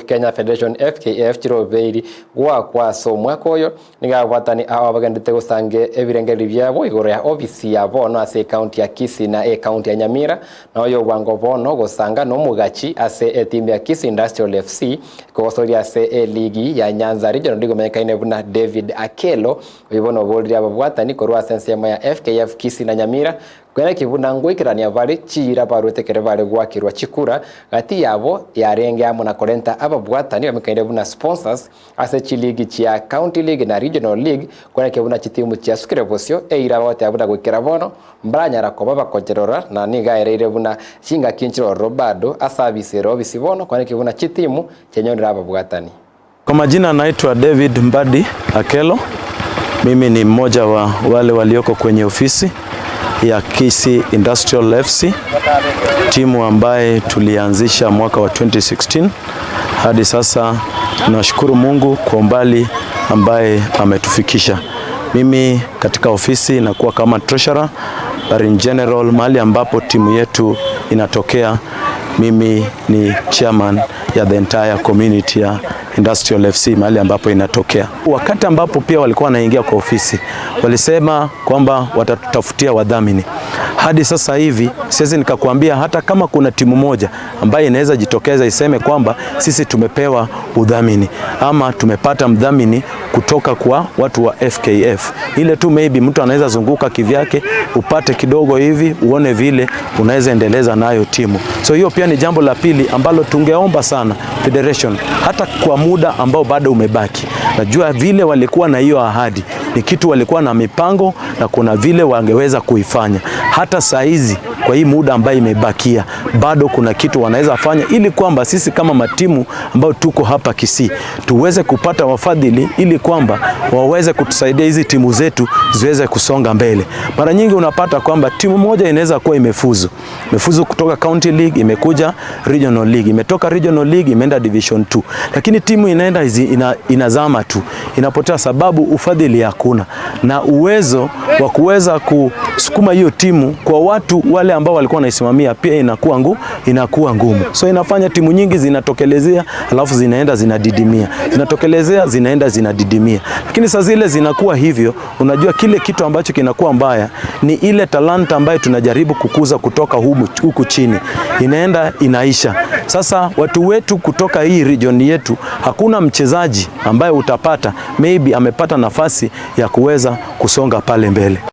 Kenya Federation FKF chirobeiri kwa somwa koyo niga watani abagendete gusange ebirengeri byabo igoro ya ofisi ya bono ase county ya Kisii na county ya Nyamira na oyo wango bono gusanga no mugachi ase team ya Kisii Industrial FC kosoria ase ligi ya Nyanza region ndigo mekaine buna David Akelo ibono bolri ababwatani korwa sense ya FKF Kisii na Nyamira kwene kibuna ngwikirania bari chira barutekere bari gwakirwa chikura gati yabo yarenge amo na kolenta ababwatani bamekaine buna sponsors ase chiligi chia county league na regional league kwene kibuna chitimu chia sukire bosio eira bote abuna gwikira bono mbranyara ko baba konjerora na niga ereire buna chinga kinchiro robado asabise robisi bono kwene kibuna chitimu chenyonira ababwatani. Kwa majina naitwa David Mbadi Akelo. Mimi ni mmoja wa wale walioko kwenye ofisi ya Kisii Industrial FC, timu ambaye tulianzisha mwaka wa 2016 hadi sasa. Tunashukuru Mungu kwa umbali ambaye ametufikisha. Mimi katika ofisi nakuwa kama treasurer, but in general mahali ambapo timu yetu inatokea mimi ni chairman ya the entire community ya Industrial FC mahali ambapo inatokea. Wakati ambapo pia walikuwa wanaingia kwa ofisi, walisema kwamba watatutafutia wadhamini. Hadi sasa hivi siwezi nikakwambia hata kama kuna timu moja ambaye inaweza jitokeza iseme kwamba sisi tumepewa udhamini ama tumepata mdhamini kutoka kwa watu wa FKF. Ile tu maybe mtu anaweza zunguka kivyake, upate kidogo hivi, uone vile unaweza endeleza nayo timu. So hiyo pia ni jambo la pili ambalo tungeomba sana federation, hata kwa muda ambao bado umebaki. Najua vile walikuwa na hiyo ahadi, ni kitu walikuwa na mipango na kuna vile wangeweza kuifanya. Hata saa hizi kwa hii muda ambayo imebakia bado kuna kitu wanaweza fanya ili kwamba sisi kama matimu ambao tuko hapa Kisii tuweze kupata wafadhili ili kwamba waweze kutusaidia hizi timu zetu ziweze kusonga mbele. Mara nyingi unapata kwamba timu moja inaweza kuwa imefuzu kutoka county league imekuja regional league, imetoka regional league imeenda division 2, lakini timu inaenda inazama tu, inapotea sababu ufadhili hakuna na uwezo wa kuweza kusukuma hiyo timu kwa watu wale ambao walikuwa wanaisimamia pia inakuwa ngumu. So inafanya timu nyingi zinatokelezea alafu zinaenda zinadidimia, zinatokelezea zinaenda zinadidimia. Lakini saa zile zinakuwa hivyo, unajua kile kitu ambacho kinakuwa mbaya ni ile talanta ambayo tunajaribu kukuza kutoka huku chini inaenda inaisha. Sasa watu wetu kutoka hii region yetu, hakuna mchezaji ambaye utapata maybe amepata nafasi ya kuweza kusonga pale mbele.